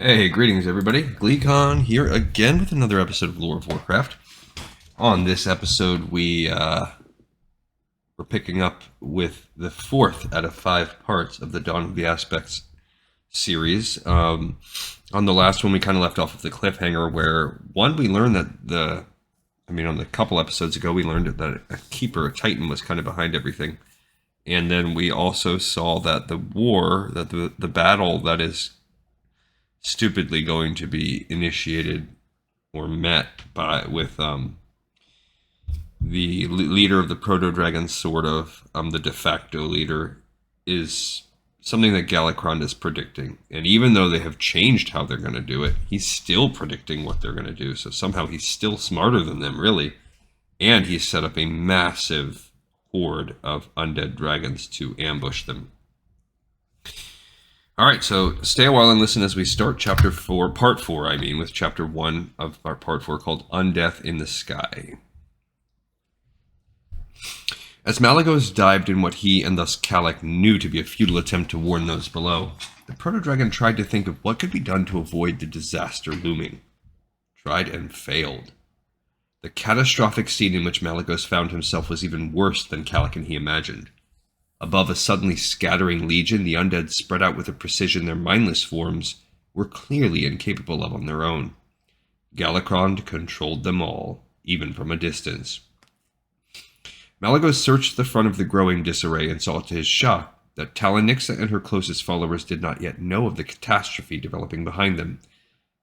Hey, greetings everybody. Gleekon here again with another episode of Lore of Warcraft. On this episode, we're picking up with the fourth out of 5 parts of the Dawn of the Aspects series. On the last one, we kind of left off with the cliffhanger where, one, we learned that on the couple episodes ago, we learned that a Keeper, a Titan, was kind of behind everything. And then we also saw that the war, that the battle that is stupidly going to be initiated or met with the leader of the proto-dragons, sort of the de facto leader, is something that Galakrond is predicting. And even though they have changed how they're going to do it, he's still predicting what they're going to do. So somehow he's still smarter than them, really. And he's set up a massive horde of undead dragons to ambush them. All right, so stay a while and listen as we start Chapter 4, Part 4, with Chapter 1 of our Part 4 called Undeath in the Sky. As Malygos dived in what he and thus Kalak knew to be a futile attempt to warn those below, the proto-dragon tried to think of what could be done to avoid the disaster looming. Tried and failed. The catastrophic scene in which Malygos found himself was even worse than Kalak and he imagined. Above a suddenly scattering legion, the undead spread out with a precision their mindless forms were clearly incapable of on their own. Galakrond controlled them all, even from a distance. Malygos searched the front of the growing disarray and saw to his shock that Talanixa and her closest followers did not yet know of the catastrophe developing behind them.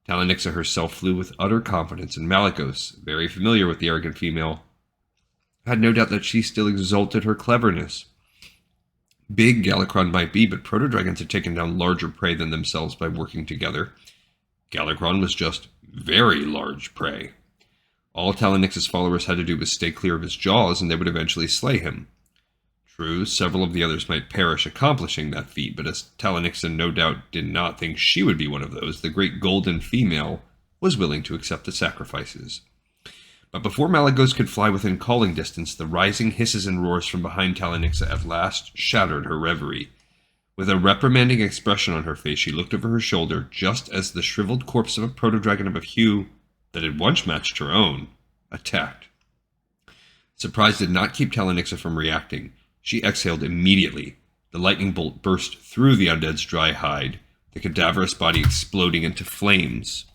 Talanixa herself flew with utter confidence, and Malygos, very familiar with the arrogant female, had no doubt that she still exulted her cleverness. Big Galakrond might be, but proto-dragons had taken down larger prey than themselves by working together. Galakrond was just very large prey. All Talanix's followers had to do was stay clear of his jaws, and they would eventually slay him. True, several of the others might perish accomplishing that feat, but as Talanixa no doubt did not think she would be one of those, the great golden female was willing to accept the sacrifices. But before Malygos could fly within calling distance, the rising hisses and roars from behind Talanixa at last shattered her reverie. With a reprimanding expression on her face, she looked over her shoulder just as the shriveled corpse of a proto-dragon of a hue that had once matched her own attacked. Surprise did not keep Talanixa from reacting. She exhaled immediately. The lightning bolt burst through the undead's dry hide, the cadaverous body exploding into flames.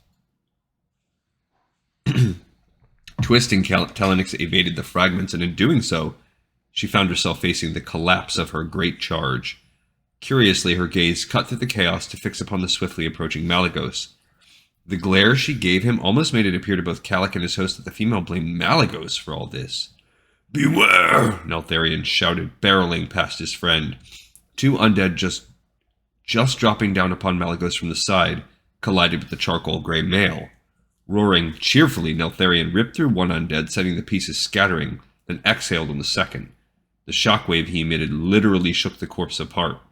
Twisting, Talanixa evaded the fragments, and in doing so, she found herself facing the collapse of her great charge. Curiously, her gaze cut through the chaos to fix upon the swiftly approaching Malygos. The glare she gave him almost made it appear to both Kalak and his host that the female blamed Malygos for all this. "Beware!" Neltharion shouted, barreling past his friend. Two undead, just dropping down upon Malygos from the side, collided with the charcoal-gray male. Roaring cheerfully, Neltharion ripped through one undead, sending the pieces scattering, then exhaled on the second. The shockwave he emitted literally shook the corpse apart.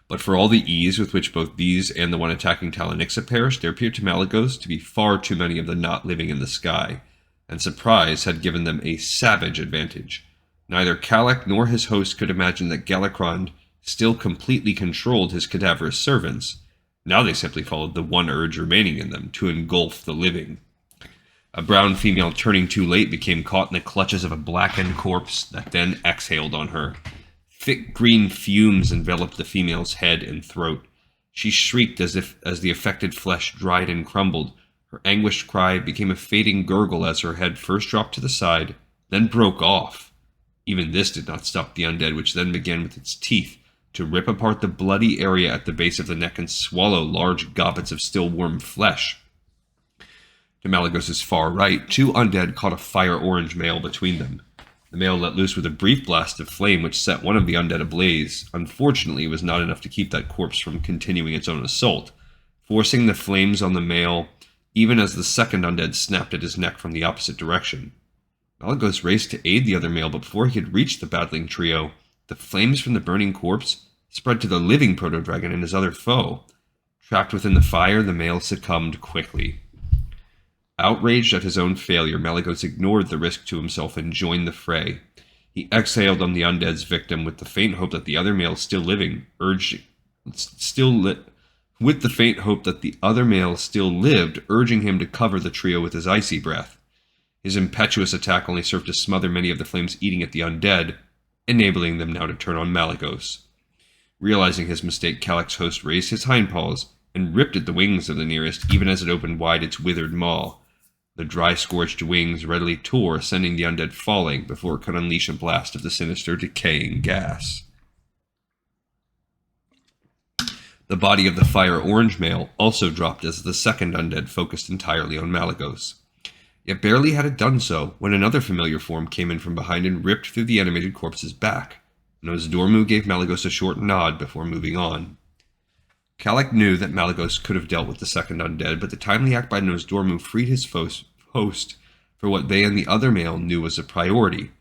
But for all the ease with which both these and the one attacking Talanixa perished, there appeared to Malygos to be far too many of the not living in the sky, and surprise had given them a savage advantage. Neither Kalak nor his host could imagine that Galakrond still completely controlled his cadaverous servants. Now they simply followed the one urge remaining in them, to engulf the living. A brown female turning too late became caught in the clutches of a blackened corpse that then exhaled on her. Thick green fumes enveloped the female's head and throat. She shrieked as the affected flesh dried and crumbled. Her anguished cry became a fading gurgle as her head first dropped to the side, then broke off. Even this did not stop the undead, which then began with its teeth to rip apart the bloody area at the base of the neck and swallow large gobbets of still warm flesh. To Malygos's far right, two undead caught a fire-orange male between them. The male let loose with a brief blast of flame which set one of the undead ablaze. Unfortunately, it was not enough to keep that corpse from continuing its own assault, forcing the flames on the male even as the second undead snapped at his neck from the opposite direction. Malygos raced to aid the other male, but before he could reach the battling trio, the flames from the burning corpse spread to the living proto-dragon and his other foe. Trapped within the fire, the male succumbed quickly. Outraged at his own failure, Malygos ignored the risk to himself and joined the fray. He exhaled on the undead's victim with the faint hope that the other male still living with the faint hope that the other male still lived, urging him to cover the trio with his icy breath. His impetuous attack only served to smother many of the flames eating at the undead, enabling them now to turn on Malygos. Realizing his mistake, Kalak's host raised his hindpaws and ripped at the wings of the nearest, even as it opened wide its withered maw. The dry, scorched wings readily tore, sending the undead falling before it could unleash a blast of the sinister, decaying gas. The body of the fire-orange male also dropped as the second undead focused entirely on Malygos. Yet barely had it done so when another familiar form came in from behind and ripped through the animated corpse's back. Nozdormu gave Malygos a short nod before moving on. Kalak knew that Malygos could have dealt with the second undead, but the timely act by Nozdormu freed his host for what they and the other male knew was a priority.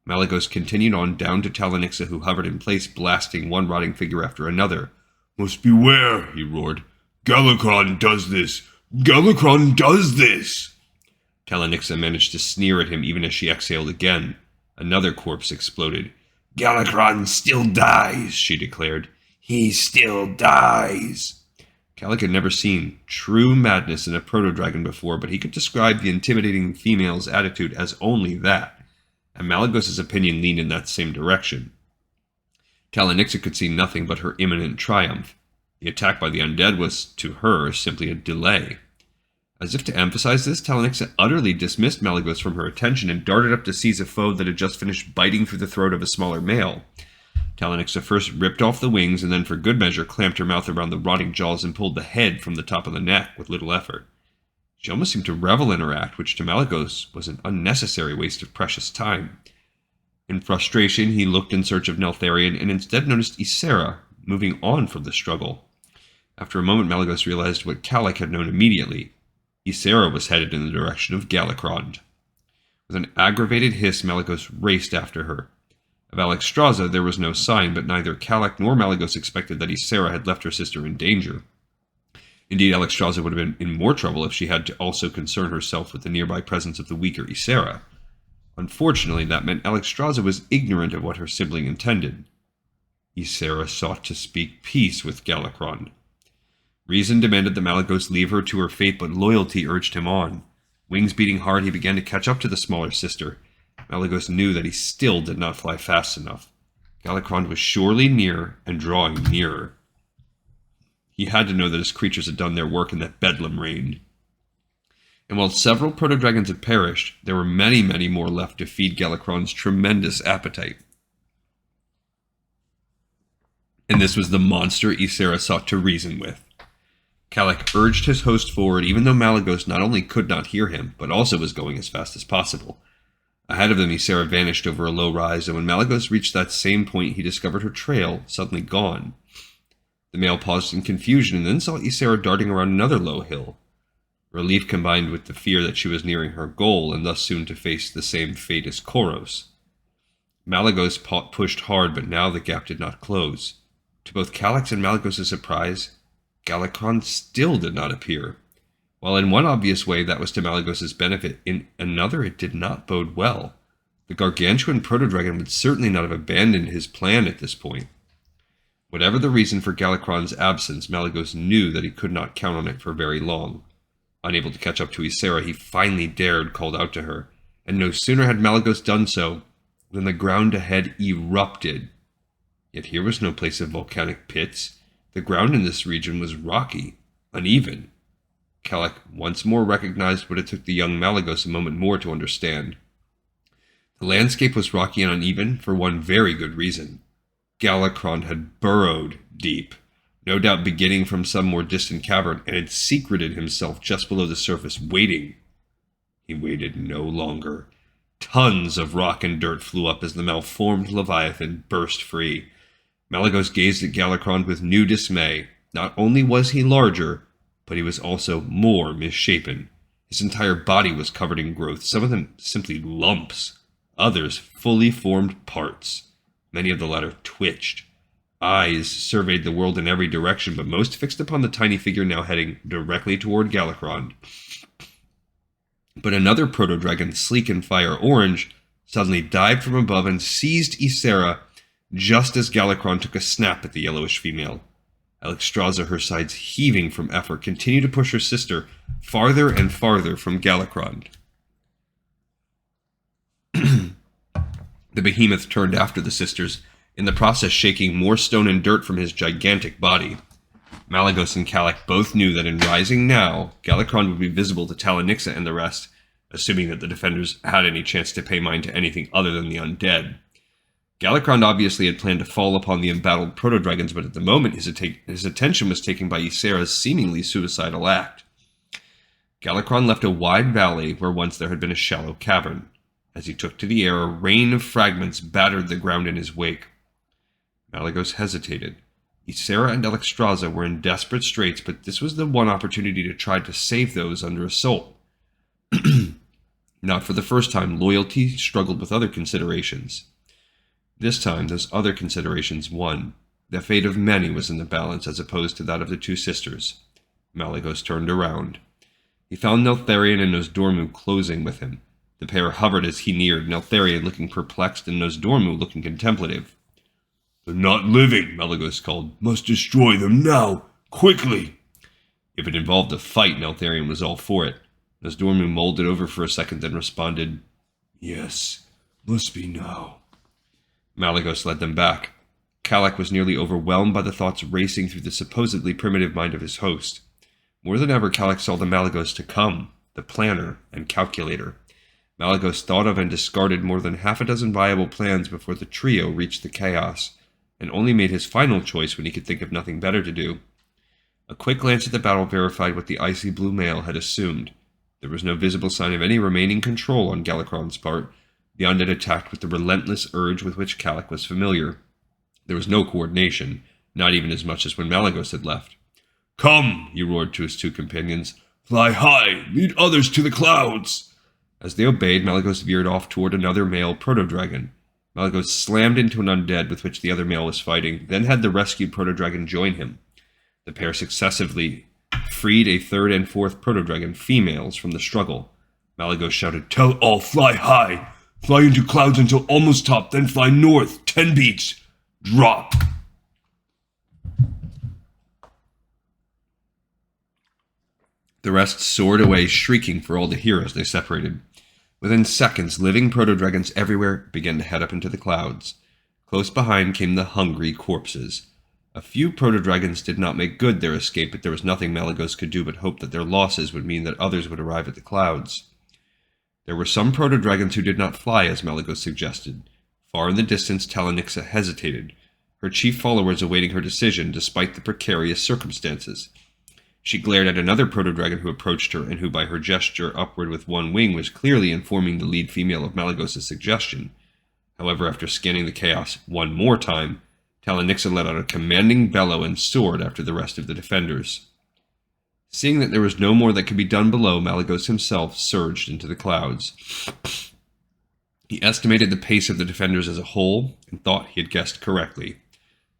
Malygos continued on down to Talanixa, who hovered in place, blasting one rotting figure after another. "Must beware," he roared. "Galakrond does this! Galakrond does this!" Talanixa managed to sneer at him even as she exhaled again. Another corpse exploded. "Galakrond still dies," she declared. "He still dies." Kalak had never seen true madness in a proto-dragon before, but he could describe the intimidating female's attitude as only that, and Malygos' opinion leaned in that same direction. Talanixa could see nothing but her imminent triumph. The attack by the undead was, to her, simply a delay. As if to emphasize this, Talanixa utterly dismissed Malygos from her attention and darted up to seize a foe that had just finished biting through the throat of a smaller male. Talanixa first ripped off the wings and then for good measure clamped her mouth around the rotting jaws and pulled the head from the top of the neck with little effort. She almost seemed to revel in her act, which to Malygos was an unnecessary waste of precious time. In frustration, he looked in search of Neltharion and instead noticed Ysera moving on from the struggle. After a moment, Malygos realized what Kalak had known immediately. Ysera was headed in the direction of Galakrond. With an aggravated hiss, Malygos raced after her. Of Alexstrasza there was no sign, but neither Kalak nor Malygos expected that Ysera had left her sister in danger. Indeed, Alexstrasza would have been in more trouble if she had to also concern herself with the nearby presence of the weaker Ysera. Unfortunately, that meant Alexstrasza was ignorant of what her sibling intended. Ysera sought to speak peace with Galakrond. Reason demanded that Malygos leave her to her fate, but loyalty urged him on. Wings beating hard, he began to catch up to the smaller sister. Malygos knew that he still did not fly fast enough. Galakrond was surely near and drawing nearer. He had to know that his creatures had done their work and that Bedlam reigned. And while several proto-dragons had perished, there were many, many more left to feed Galakrond's tremendous appetite. And this was the monster Ysera sought to reason with. Kalak urged his host forward, even though Malygos not only could not hear him, but also was going as fast as possible. Ahead of them, Ysera vanished over a low rise, and when Malygos reached that same point, he discovered her trail suddenly gone. The male paused in confusion and then saw Ysera darting around another low hill. Relief combined with the fear that she was nearing her goal, and thus soon to face the same fate as Koros. Malygos pushed hard, but now the gap did not close. To both Kalak's and Malygos' surprise, Galakrond still did not appear. While in one obvious way that was to Malygos' benefit, in another it did not bode well. The gargantuan proto-dragon would certainly not have abandoned his plan at this point. Whatever the reason for Galakrond's absence, Malygos knew that he could not count on it for very long. Unable to catch up to Ysera, he finally called out to her, and no sooner had Malygos done so than the ground ahead erupted. Yet here was no place of volcanic pits. The ground in this region was rocky, uneven. Kalak once more recognized what it took the young Malygos a moment more to understand. The landscape was rocky and uneven for one very good reason. Galakrond had burrowed deep, no doubt beginning from some more distant cavern, and had secreted himself just below the surface, waiting. He waited no longer. Tons of rock and dirt flew up as the malformed Leviathan burst free. Malygos gazed at Galakrond with new dismay. Not only was he larger, but he was also more misshapen. His entire body was covered in growth, some of them simply lumps, others fully formed parts. Many of the latter twitched. Eyes surveyed the world in every direction, but most fixed upon the tiny figure now heading directly toward Galakrond. But another proto-dragon, sleek and fire-orange, suddenly dived from above and seized Ysera just as Galakrond took a snap at the yellowish female. Alexstrasza, her sides heaving from effort, continued to push her sister farther and farther from Galakrond. The behemoth turned after the sisters, in the process shaking more stone and dirt from his gigantic body. Malygos and Kallak both knew that in rising now, Galakrond would be visible to Talanixa and the rest, assuming that the defenders had any chance to pay mind to anything other than the undead. Galakrond obviously had planned to fall upon the embattled proto-dragons, but at the moment his attention was taken by Ysera's seemingly suicidal act. Galakrond left a wide valley where once there had been a shallow cavern. As he took to the air, a rain of fragments battered the ground in his wake. Malygos hesitated. Ysera and Alexstrasza were in desperate straits, but this was the one opportunity to try to save those under assault. Not for the first time, loyalty struggled with other considerations. This time, those other considerations won. The fate of many was in the balance as opposed to that of the two sisters. Malygos turned around. He found Neltharion and Nosdormu closing with him. The pair hovered as he neared, Neltharion looking perplexed and Nosdormu looking contemplative. "They're not living," Malygos called. "Must destroy them now! Quickly!" If it involved a fight, Neltharion was all for it. Nosdormu mulled it over for a second, then responded, "Yes, must be now." Malygos led them back. Kallak was nearly overwhelmed by the thoughts racing through the supposedly primitive mind of his host. More than ever, Kallak saw the Malygos to come, the planner and calculator. Malygos thought of and discarded more than half a dozen viable plans before the trio reached the chaos, and only made his final choice when he could think of nothing better to do. A quick glance at the battle verified what the icy blue male had assumed. There was no visible sign of any remaining control on Galakrond's part. The undead attacked with the relentless urge with which Kallak was familiar. There was no coordination, not even as much as when Malygos had left. "Come," he roared to his two companions. "Fly high! Lead others to the clouds!" As they obeyed, Malygos veered off toward another male proto-dragon. Malygos slammed into an undead with which the other male was fighting, then had the rescued proto-dragon join him. The pair successively freed a third and fourth proto-dragon females from the struggle. Malygos shouted, "Tell all, fly high! Fly into clouds until almost top, then fly north, 10 beats! Drop!" The rest soared away, shrieking for all to hear as they separated. Within seconds, living proto-dragons everywhere began to head up into the clouds. Close behind came the hungry corpses. A few proto-dragons did not make good their escape, but there was nothing Malygos could do but hope that their losses would mean that others would arrive at the clouds. There were some proto-dragons who did not fly, as Malygos suggested. Far in the distance, Talanixa hesitated, her chief followers awaiting her decision despite the precarious circumstances. She glared at another proto-dragon who approached her and who, by her gesture upward with one wing, was clearly informing the lead female of Malygos' suggestion. However, after scanning the chaos one more time, Talanixa let out a commanding bellow and soared after the rest of the defenders. Seeing that there was no more that could be done below, Malygos himself surged into the clouds. He estimated the pace of the defenders as a whole and thought he had guessed correctly.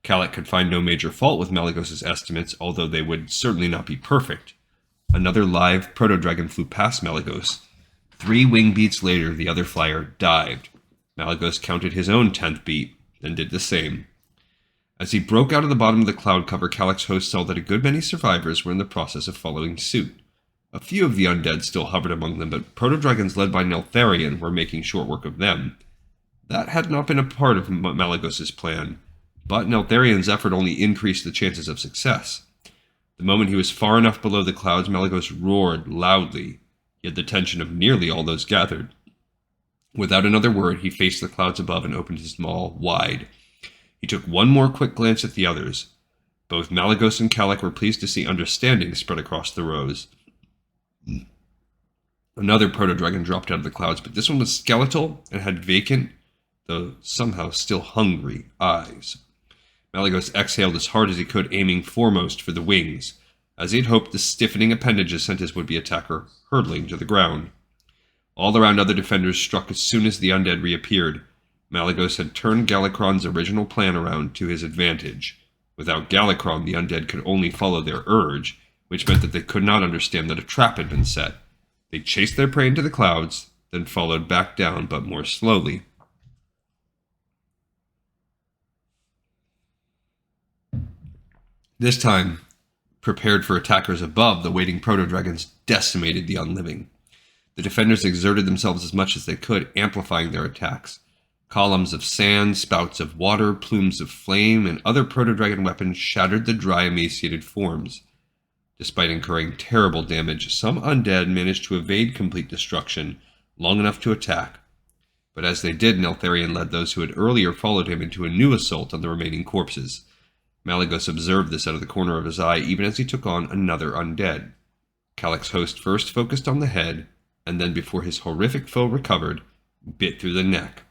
Kallak could find no major fault with Malygos' estimates, although they would certainly not be perfect. Another live proto-dragon flew past Malygos. 3 wing beats later, the other flyer dived. Malygos counted his own 10th beat, then did the same. As he broke out of the bottom of the cloud cover, Kallak's host saw that a good many survivors were in the process of following suit. A few of the undead still hovered among them, but proto-dragons led by Neltharion were making short work of them. That had not been a part of Malygos' plan, but Neltharion's effort only increased the chances of success. The moment he was far enough below the clouds, Malygos roared loudly. He had the attention of nearly all those gathered. Without another word, he faced the clouds above and opened his maw wide. He took one more quick glance at the others. Both Malygos and Kallak were pleased to see understanding spread across the rows. Another proto-dragon dropped out of the clouds, but this one was skeletal and had vacant, though somehow still hungry, eyes. Malygos exhaled as hard as he could, aiming foremost for the wings. As he had hoped, the stiffening appendages sent his would-be attacker hurtling to the ground. All around, other defenders struck as soon as the undead reappeared. Malygos had turned Galakrond's original plan around to his advantage. Without Galakrond, the undead could only follow their urge, which meant that they could not understand that a trap had been set. They chased their prey into the clouds, then followed back down, but more slowly. This time, prepared for attackers above, the waiting proto-dragons decimated the unliving. The defenders exerted themselves as much as they could, amplifying their attacks. Columns of sand, spouts of water, plumes of flame, and other proto-dragon weapons shattered the dry, emaciated forms. Despite incurring terrible damage, some undead managed to evade complete destruction long enough to attack. But as they did, Neltharion led those who had earlier followed him into a new assault on the remaining corpses. Malygos observed this out of the corner of his eye even as he took on another undead. Kalak's host first focused on the head, and then before his horrific foe recovered, bit through the neck.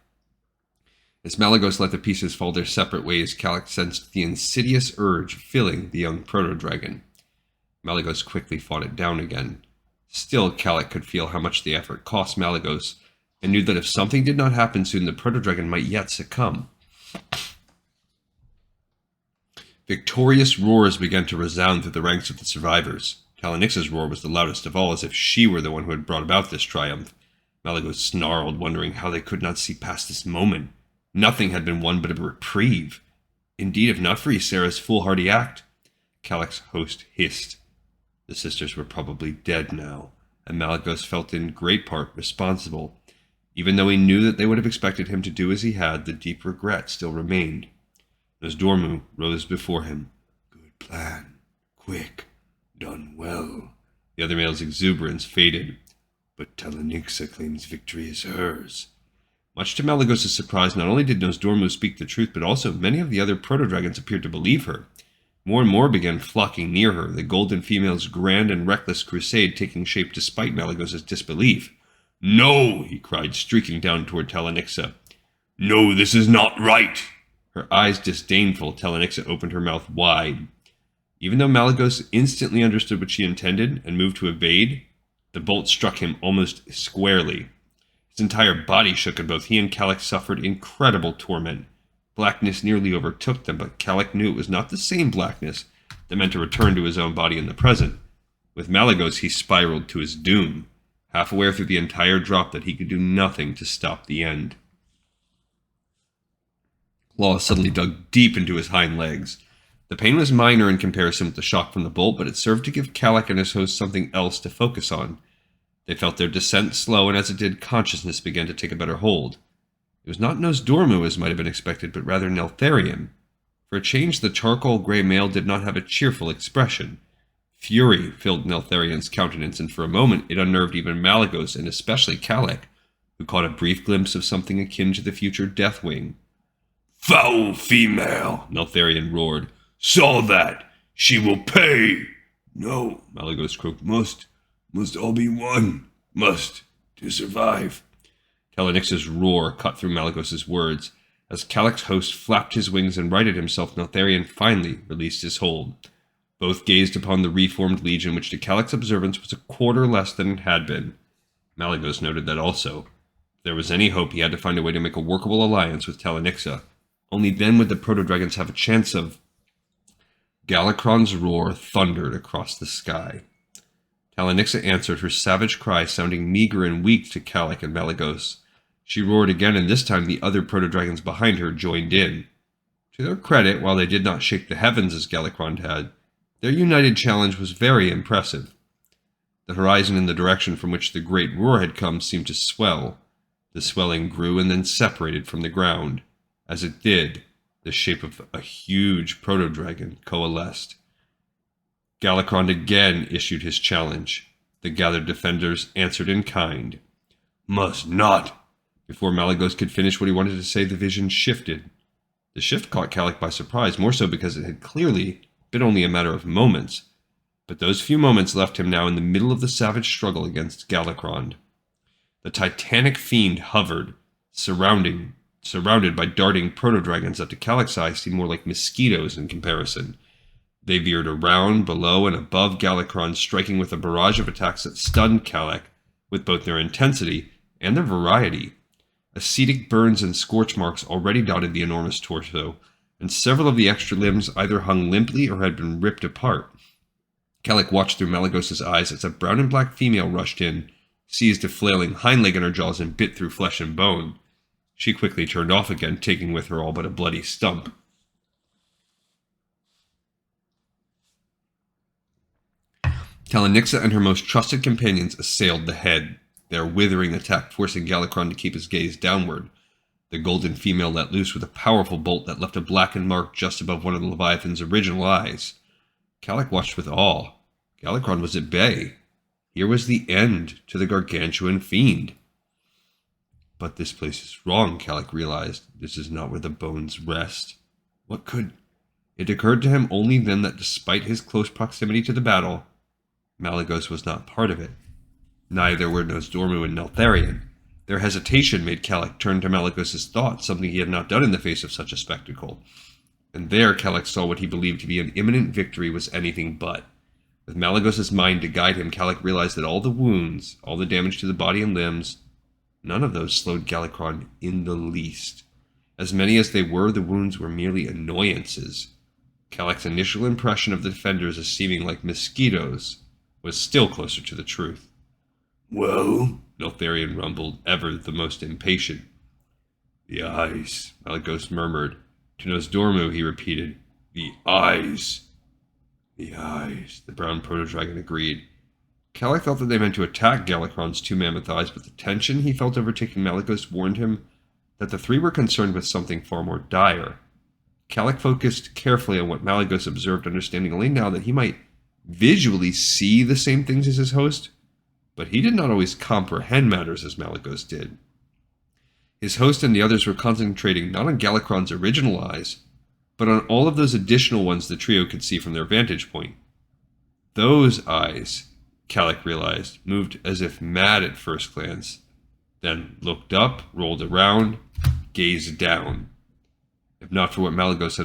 As Malygos let the pieces fall their separate ways, Kalak sensed the insidious urge filling the young proto-dragon. Malygos quickly fought it down again. Still, Kalak could feel how much the effort cost Malygos, and knew that if something did not happen soon, the proto-dragon might yet succumb. Victorious roars began to resound through the ranks of the survivors. Talonyxa's roar was the loudest of all, as if she were the one who had brought about this triumph. Malygos snarled, wondering how they could not see past this moment. Nothing had been won but a reprieve. Indeed, if not for Ysera's foolhardy act. Kalak's host hissed. The sisters were probably dead now, and Malygos felt in great part responsible. Even though he knew that they would have expected him to do as he had, the deep regret still remained. Nosdormu rose before him. Good plan. Quick. Done well. The other male's exuberance faded. But Talonyxa claims victory is hers. Much to Malygos' surprise, not only did Nosdormu speak the truth, but also many of the other proto-dragons appeared to believe her. More and more began flocking near her, the golden female's grand and reckless crusade taking shape despite Malygos' disbelief. No, he cried, streaking down toward Talonyxa. No, this is not right. Her eyes disdainful, Talonyxa opened her mouth wide. Even though Malygos instantly understood what she intended and moved to evade, the bolt struck him almost squarely. His entire body shook, and both he and Kalak suffered incredible torment. Blackness nearly overtook them, but Kalak knew it was not the same blackness that meant a return to his own body in the present. With Malygos, he spiraled to his doom, half aware through the entire drop that he could do nothing to stop the end. Claws suddenly dug deep into his hind legs. The pain was minor in comparison with the shock from the bolt, but it served to give Kalak and his host something else to focus on. They felt their descent slow, and as it did, consciousness began to take a better hold. It was not Nosdormu as might have been expected, but rather Neltharion. For a change, the charcoal gray male did not have a cheerful expression. Fury filled Neltharion's countenance, and for a moment it unnerved even Malygos, and especially Kalak, who caught a brief glimpse of something akin to the future Deathwing. Foul female, Neltharion roared. Saw that. She will pay. No, Malygos croaked. Must all be one. Must, to survive. Talonyxa's roar cut through Malygos' words. As Kalak's host flapped his wings and righted himself, Neltharion finally released his hold. Both gazed upon the reformed legion, which to Kalak's observance was a quarter less than it had been. Malygos noted that also. If there was any hope, he had to find a way to make a workable alliance with Talonyxa. Only then would the proto-dragons have a chance of... Galakrond's roar thundered across the sky. Talonyxa answered, her savage cry sounding meager and weak to Kalak and Malygos. She roared again, and this time the other proto-dragons behind her joined in. To their credit, while they did not shake the heavens as Galakrond had, their united challenge was very impressive. The horizon in the direction from which the great roar had come seemed to swell. The swelling grew and then separated from the ground. As it did, the shape of a huge proto-dragon coalesced. Galakrond again issued his challenge. The gathered defenders answered in kind. Must not. Before Malygos could finish what he wanted to say, the vision shifted. The shift caught Kalak by surprise, more so because it had clearly been only a matter of moments. But those few moments left him now in the middle of the savage struggle against Galakrond. The titanic fiend hovered, surrounded by darting proto-dragons that to Kalak's eye seemed more like mosquitoes in comparison. They veered around, below, and above Galakrond, striking with a barrage of attacks that stunned Kalak, with both their intensity and their variety. Ascetic burns and scorch marks already dotted the enormous torso, and several of the extra limbs either hung limply or had been ripped apart. Kalak watched through Malygos' eyes as a brown and black female rushed in, seized a flailing hind leg in her jaws, and bit through flesh and bone. She quickly turned off again, taking with her all but a bloody stump. Telenixa and her most trusted companions assailed the head, their withering attack forcing Galakrond to keep his gaze downward. The golden female let loose with a powerful bolt that left a blackened mark just above one of the Leviathan's original eyes. Kalik watched with awe. Galakrond was at bay. Here was the end to the gargantuan fiend. But this place is wrong, Kalik realized. This is not where the bones rest. What could... It occurred to him only then that despite his close proximity to the battle, Malygos was not part of it. Neither were Nosdormu and Neltharion. Their hesitation made Kalik turn to Malygos' thoughts, something he had not done in the face of such a spectacle. And there Kalik saw what he believed to be an imminent victory was anything but. With Malygos' mind to guide him, Kalik realized that all the wounds, all the damage to the body and limbs, none of those slowed Galakrond in the least. As many as they were, the wounds were merely annoyances. Kalik's initial impression of the defenders as seeming like mosquitoes was still closer to the truth. "Well?" Neltharion rumbled, ever the most impatient. "The eyes," Malygos murmured. To Nosdormu he repeated, "The eyes." "The eyes," the brown proto-dragon agreed. Kalik thought that they meant to attack Galakrond's two mammoth eyes, but the tension he felt overtaking Malygos warned him that the three were concerned with something far more dire. Kalik focused carefully on what Malygos observed, understanding only now that he might visually see the same things as his host, but he did not always comprehend matters as Malygos did. His host and the others were concentrating not on Galakrond's original eyes, but on all of those additional ones the trio could see from their vantage point. Those eyes, Kalik realized, moved as if mad at first glance, then looked up, rolled around, gazed down. If not for what Malygos had